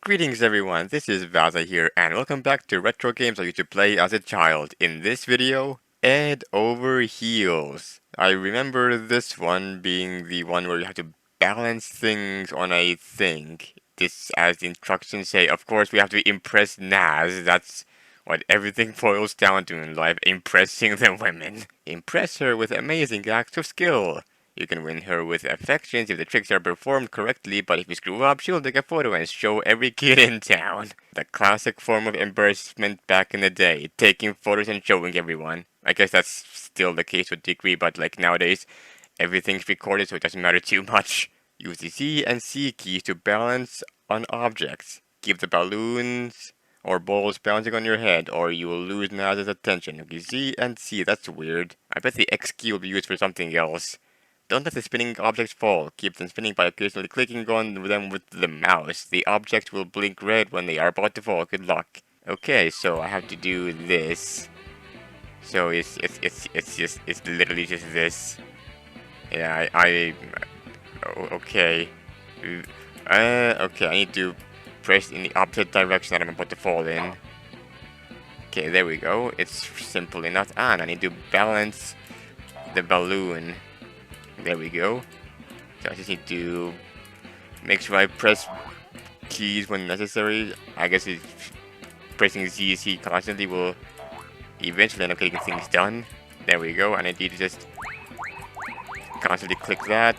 Greetings everyone, this is Vaza here, and welcome back to Retro Games I used to play as a child. In this video, Ed over Heels. I remember this one being the one where you have to balance things on a thing. This, as the instructions say, of course we have to impress Nazz. That's what everything boils down to in life, impressing the women. Impress her with amazing acts of skill. You can win her with affections if the tricks are performed correctly, but if you screw up, she'll take a photo and show every kid in town. The classic form of embarrassment back in the day, taking photos and showing everyone. I guess that's still the case with degree, but like nowadays, everything's recorded so it doesn't matter too much. Use the Z and C keys to balance on objects. Keep the balloons or balls bouncing on your head, or you will lose Naz's attention. Okay, Z and C, that's weird. I bet the X key will be used for something else. Don't let the spinning objects fall. Keep them spinning by occasionally clicking on them with the mouse. The objects will blink red when they are about to fall. Good luck. Okay, so I have to do this. So it's literally just this. Yeah, okay. Okay, I need to press in the opposite direction that I'm about to fall in. Okay, there we go. It's simple enough. And I need to balance the balloon. There we go. So I just need to make sure I press keys when necessary. I guess pressing Z and C constantly will eventually end up getting things done. There we go. And I need to just constantly click that,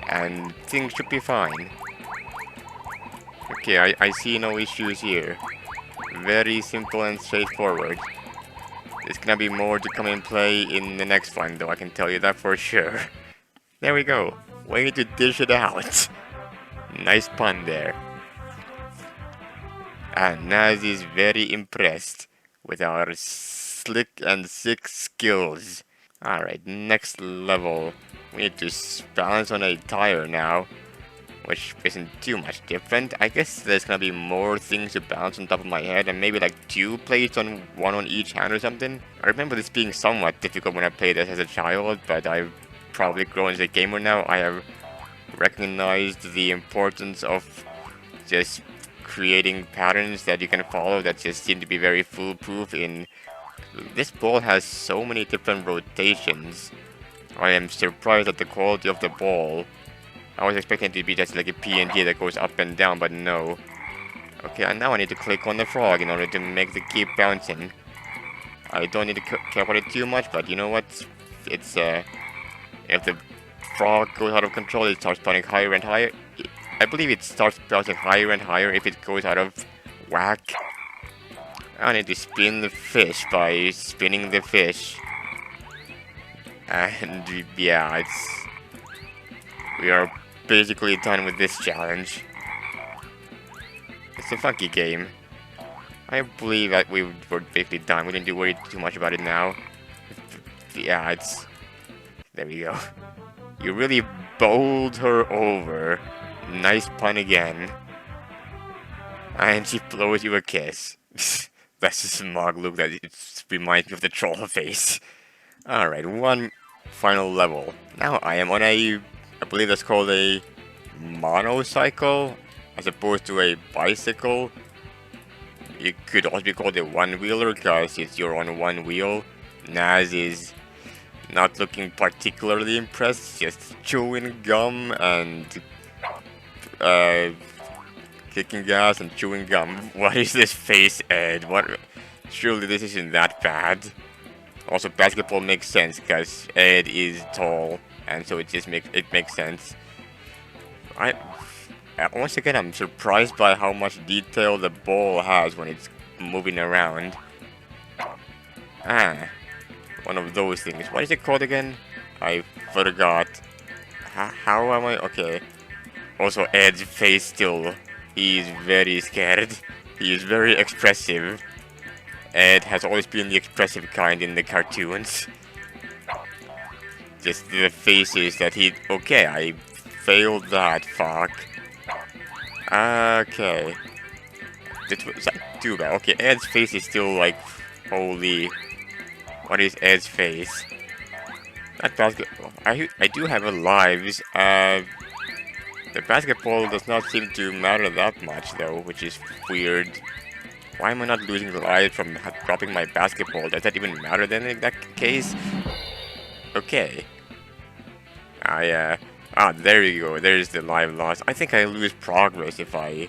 and things should be fine. Okay, I see no issues here. Very simple and straightforward. There's gonna be more to come in play in the next one, though, I can tell you that for sure. There we go. Way to dish it out. Nice pun there. And Nazz is very impressed with our slick and sick skills. Alright, next level. We need to balance on a tire now, which isn't too much different. I guess there's gonna be more things to balance on top of my head, and maybe like 2 plates on one on each hand or something. I remember this being somewhat difficult when I played this as a child, but I've probably grown as a gamer now. I have recognized the importance of just creating patterns that you can follow that just seem to be very foolproof. In this ball has so many different rotations. I am surprised at the quality of the ball. I was expecting it to be just like a PNG that goes up and down, but no. Okay, and now I need to click on the frog in order to make the keep bouncing. I don't need to care about it too much, but you know what? It's if the frog goes out of control, it starts bouncing higher and higher. I believe it starts bouncing higher and higher if it goes out of whack. I need to spin the fish by spinning the fish. And yeah, we are basically done with this challenge. It's a funky game. I believe that we were basically done. We didn't do worry too much about it now. Yeah, there we go. You really bowled her over. Nice pun again. And she blows you a kiss. That's a smug look that it reminds me of the troll face. Alright, one final level. Now I am on I believe that's called a monocycle, as opposed to a bicycle. It could also be called a one-wheeler, because you're on one wheel. Nazz is not looking particularly impressed, just chewing gum and kicking gas and chewing gum. What is this face, Ed? What? Surely this isn't that bad. Also, basketball makes sense because Ed is tall, and so it makes sense. Once again, I'm surprised by how much detail the ball has when it's moving around. One of those things. What is it called again? I forgot. How am I? Okay. Also, Ed's face still. He's very scared. He is very expressive. Ed has always been the expressive kind in the cartoons. Just the faces that he... Okay, I failed that, fuck. Okay. This was not too bad. Okay, Ed's face is still like... Holy... What is Ed's face? That basket... I do have a lives. The basketball does not seem to matter that much though, which is weird. Why am I not losing life from dropping my basketball? Does that even matter then in that case? Okay. There you go. There's the live loss. I think I lose progress if I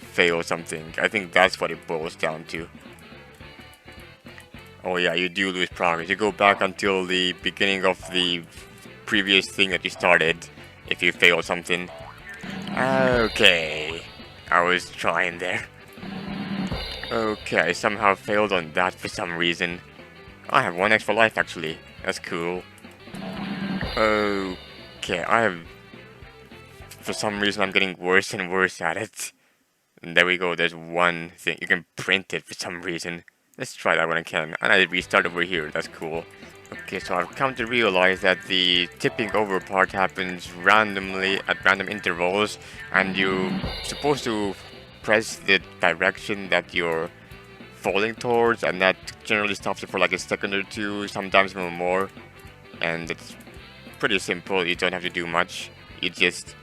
fail something. I think that's what it boils down to. Oh yeah, you do lose progress. You go back until the beginning of the previous thing that you started if you fail something. Okay. I was trying there. Okay, I somehow failed on that for some reason. I have 1 extra life actually. That's cool. Okay, for some reason I'm getting worse and worse at it. And there we go, there's one thing. You can print it for some reason. Let's try that when I can. And I restart over here, that's cool. Okay, so I've come to realize that the tipping over part happens randomly at random intervals, and you're supposed to press the direction that you're falling towards, and that generally stops it for like a second or two, sometimes even more. And it's pretty simple, you don't have to do much. You just...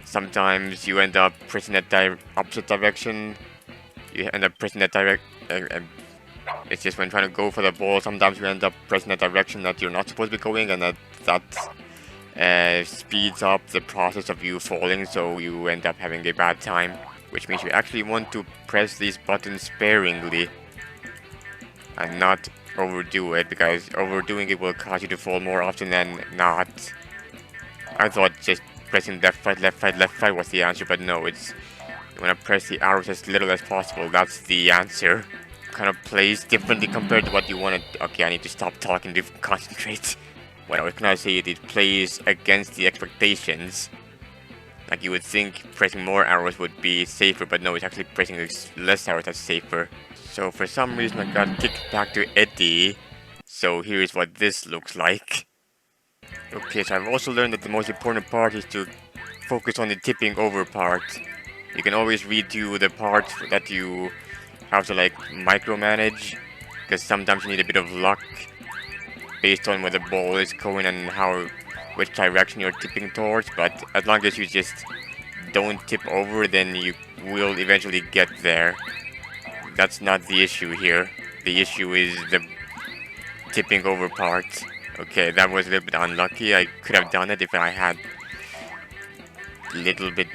Sometimes you end up pressing that opposite direction. You end up pressing that it's just when trying to go for the ball, sometimes you end up pressing a direction that you're not supposed to be going, and that speeds up the process of you falling, so you end up having a bad time. Which means you actually want to press these buttons sparingly and not overdo it, because overdoing it will cause you to fall more often than not. I thought just pressing left, right was the answer, but no, it's... You want to press the arrows as little as possible, that's the answer. Kind of plays differently compared to what you want to... Okay, I need to stop talking to concentrate. What I was gonna say, it plays against the expectations. Like you would think pressing more arrows would be safer, but no, it's actually pressing less arrows that's safer. So for some reason I got kicked back to Eddy. So here's what this looks like. Okay, so I've also learned that the most important part is to focus on the tipping over part. You can always redo the parts that you have to like micromanage, because sometimes you need a bit of luck based on where the ball is going and which direction you're tipping towards, but as long as you just don't tip over, then you will eventually get there. That's not the issue here. The issue is the tipping over part. Okay, that was a little bit unlucky. I could have done it if I had a little bit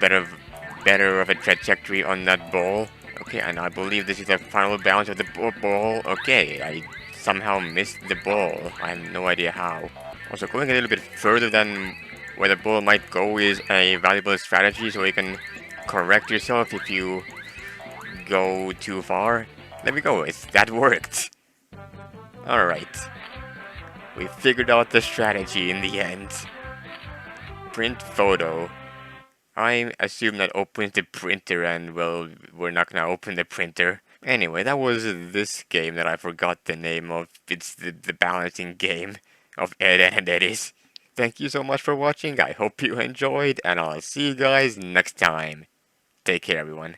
better of a trajectory on that ball. Okay, and I believe this is the final bounce of the ball. Okay, I somehow missed the ball. I have no idea how. Also, going a little bit further than where the ball might go is a valuable strategy, so you can correct yourself if you go too far. There we go, that worked. Alright. We figured out the strategy in the end. Print photo. I assume that opens the printer, and well, we're not gonna open the printer. Anyway, that was this game that I forgot the name of. It's the balancing game of Ed and Eddy's. Thank you so much for watching. I hope you enjoyed, and I'll see you guys next time. Take care, everyone.